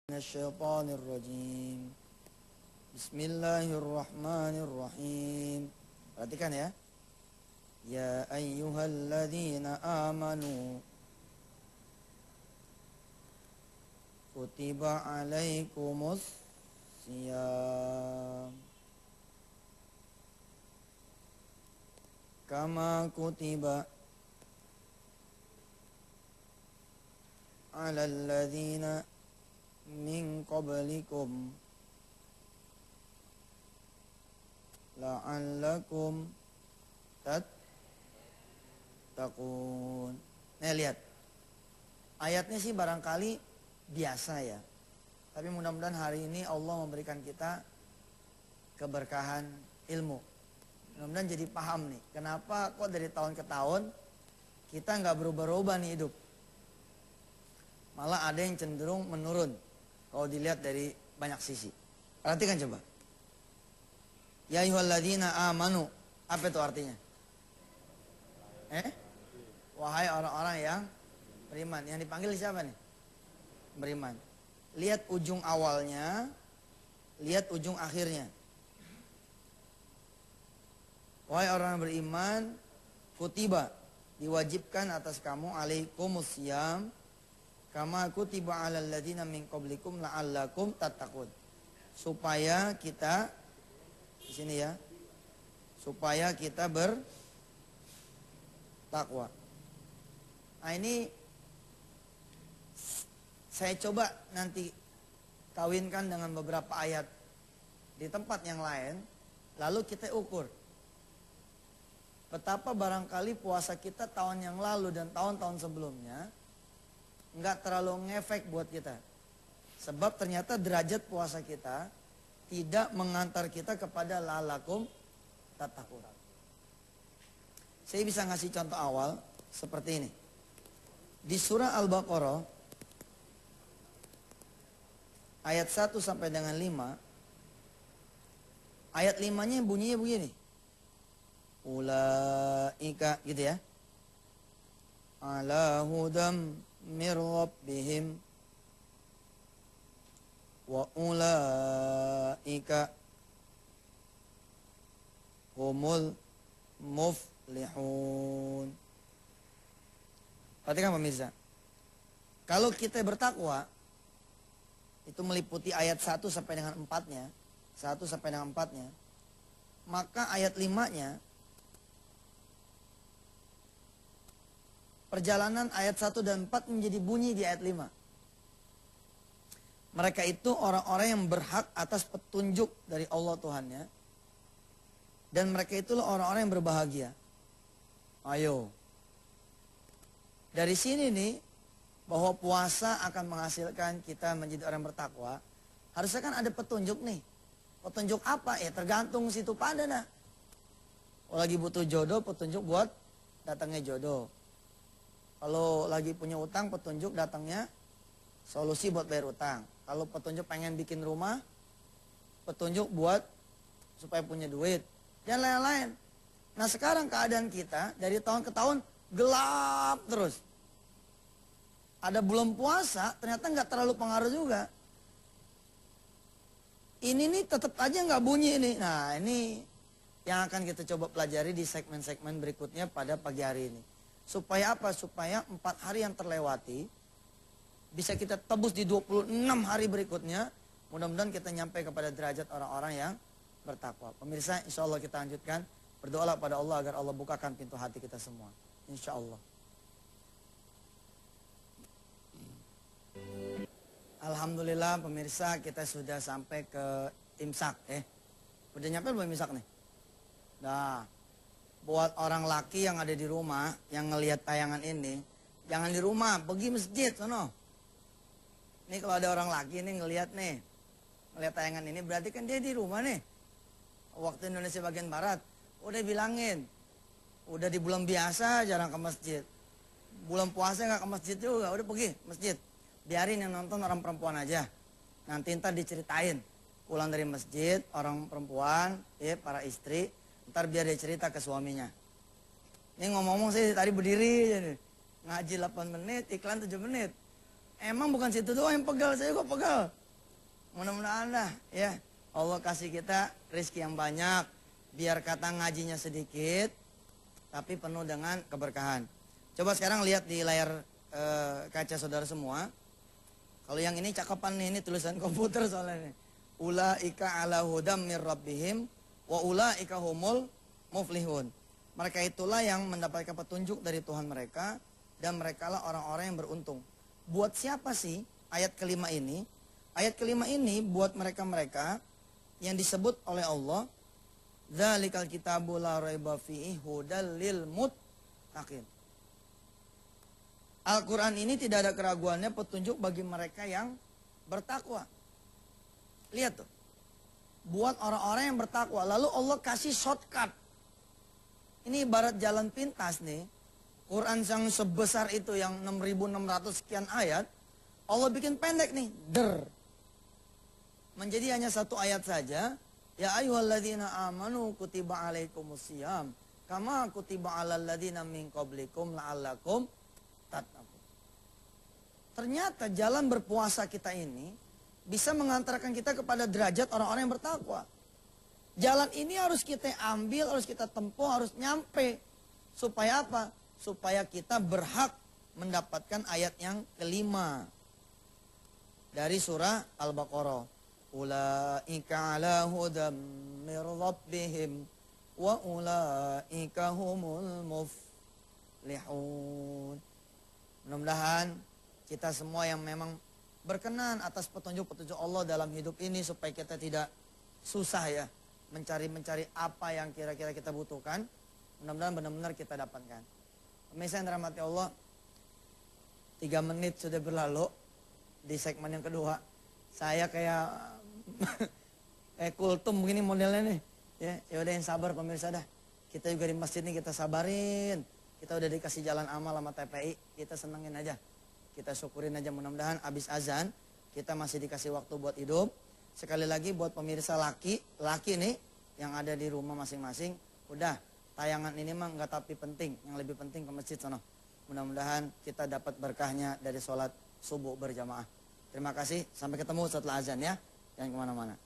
Minasyaitonirrajim. Bismillahirrahmanirrahim. Perhatikan ya. Ya ayyuhalladzina amanu kutiba alaikumus siyam kama kutiba alal ladzina min qablikum la'allakum tattaqun. Nah, lihat. Ayatnya sih barangkali biasa ya. Tapi mudah-mudahan hari ini Allah memberikan kita keberkahan ilmu. Mudah-mudahan jadi paham nih. Kenapa kok dari tahun ke tahun kita nggak berubah-ubah nih hidup. Malah ada yang cenderung menurun. Kalau dilihat dari banyak sisi. Perhatikan coba. Ya ayyuhalladzina amanu. Apa itu artinya? Wahai orang-orang yang beriman. Yang dipanggil siapa nih? Beriman. Lihat ujung awalnya. Lihat ujung akhirnya. Wahai orang yang beriman. Kutiba. Diwajibkan atas kamu alaikumusiyam. Kama kutiba alal ladzina min qablikum la'allakum tattaqun. Supaya kita di sini ya. Supaya kita bertakwa. Nah, ini saya coba nanti kawinkan dengan beberapa ayat di tempat yang lain, lalu kita ukur betapa barangkali puasa kita tahun yang lalu dan tahun-tahun sebelumnya nggak terlalu ngefek buat kita. Sebab ternyata derajat puasa kita tidak mengantar kita kepada la'allakum tattaqun. Saya bisa ngasih contoh awal seperti ini. Di surah Al-Baqarah ayat 1 sampai dengan 5. Ayat 5-nya bunyinya begini. Ulaika gitu ya. Ala hudam mir rabbihim wa ulaika humul muflihun. Perhatikan pemirsa. Kalau kita bertakwa itu meliputi ayat 1 sampai dengan 4-nya, 1 sampai dengan 4-nya, maka ayat 5-nya perjalanan ayat 1 dan 4 menjadi bunyi di ayat 5. Mereka itu orang-orang yang berhak atas petunjuk dari Allah Tuhannya. Dan mereka itulah orang-orang yang berbahagia. Ayo. Dari sini nih, bahwa puasa akan menghasilkan kita menjadi orang bertakwa. Harusnya kan ada petunjuk nih. Petunjuk apa? Tergantung situ pada nah. Kalau lagi butuh jodoh, petunjuk buat datangnya jodoh. Kalau lagi punya utang, petunjuk datangnya solusi buat bayar utang. Kalau petunjuk pengen bikin rumah, petunjuk buat supaya punya duit. Dan lain-lain. Nah, sekarang keadaan kita dari tahun ke tahun gelap terus. Ada belum puasa, ternyata nggak terlalu pengaruh juga. Ini nih tetap aja nggak bunyi ini. Nah, ini yang akan kita coba pelajari di segmen-segmen berikutnya pada pagi hari ini. Supaya apa? Supaya 4 hari yang terlewati bisa kita tebus di 26 hari berikutnya. Mudah-mudahan kita nyampe kepada derajat orang-orang yang bertakwa. Pemirsa, insya Allah kita lanjutkan. Berdoalah pada Allah agar Allah bukakan pintu hati kita semua. Insya Allah. Alhamdulillah pemirsa, kita sudah sampai ke imsak. Udah nyampe belum imsak nih? Nah. Buat orang laki yang ada di rumah, yang ngelihat tayangan ini, jangan di rumah, pergi masjid, sono. Nih kalau ada orang laki nih ngelihat tayangan ini, berarti kan dia di rumah nih. Waktu Indonesia bagian Barat, udah bilangin, udah di bulan biasa jarang ke masjid. Bulan puasa nggak ke masjid juga, udah pergi masjid. Biarin yang nonton orang perempuan aja. Nanti ntar diceritain, pulang dari masjid, orang perempuan, para istri, ntar biar dia cerita ke suaminya. Ini ngomong-ngomong saya tadi berdiri, ngaji 8 menit, iklan 7 menit. Emang bukan situ doang yang pegal, saya kok pegal. Mudah-mudahan dah ya Allah kasih kita rezeki yang banyak, biar kata ngajinya sedikit tapi penuh dengan keberkahan. Coba sekarang lihat di layar kaca saudara semua. Kalau yang ini cakapan nih, ini tulisan komputer soalnya nih. Ulaika ala hudam mir rabbihim wa ulaika humul muflihun. Mereka itulah yang mendapatkan petunjuk dari Tuhan mereka dan merekalah orang-orang yang beruntung. Buat siapa sih ayat kelima ini? Ayat kelima ini buat mereka-mereka yang disebut oleh Allah, dzalikal kitabu la raiba fihi hudal lil muttaqin. Al-Quran ini tidak ada keraguannya, petunjuk bagi mereka yang bertakwa. Lihat tuh. Buat orang-orang yang bertakwa. Lalu Allah kasih shortcut. Ini ibarat jalan pintas nih. Quran yang sebesar itu, yang 6.600 sekian ayat, Allah bikin pendek nih. Menjadi hanya satu ayat saja. Ya ayyuhalladzina amanu kutiba alaikumusiyam. Kama kutiba alal ladzina min qablikum la'allakum tattaqun. Ternyata jalan berpuasa kita ini bisa mengantarkan kita kepada derajat orang-orang yang bertakwa. Jalan ini harus kita ambil, harus kita tempuh, harus nyampe. Supaya apa? Supaya kita berhak mendapatkan ayat yang kelima. Dari surah Al-Baqarah. Ulaika ala hudam mir rabbihim wa ulaika humul muflihun. Mudah-mudahan kita semua yang memang berkenan atas petunjuk-petunjuk Allah dalam hidup ini supaya kita tidak susah ya mencari apa yang kira-kira kita butuhkan. Mudah-mudahan benar-benar kita dapatkan. Pemirsa yang dirahmati Allah, 3 menit sudah berlalu di segmen yang kedua. Saya kayak kultum begini modelnya nih. Ya udah yang sabar pemirsa dah. Kita juga di masjid ini kita sabarin. Kita udah dikasih jalan amal sama TPI, kita senengin aja. Kita syukurin aja, mudah-mudahan habis azan kita masih dikasih waktu buat hidup. Sekali lagi buat pemirsa laki nih yang ada di rumah masing-masing, udah tayangan ini mah nggak tapi penting, yang lebih penting ke masjid sono. Mudah-mudahan kita dapat berkahnya dari sholat subuh berjamaah. Terima kasih, sampai ketemu setelah azan ya, jangan kemana-mana.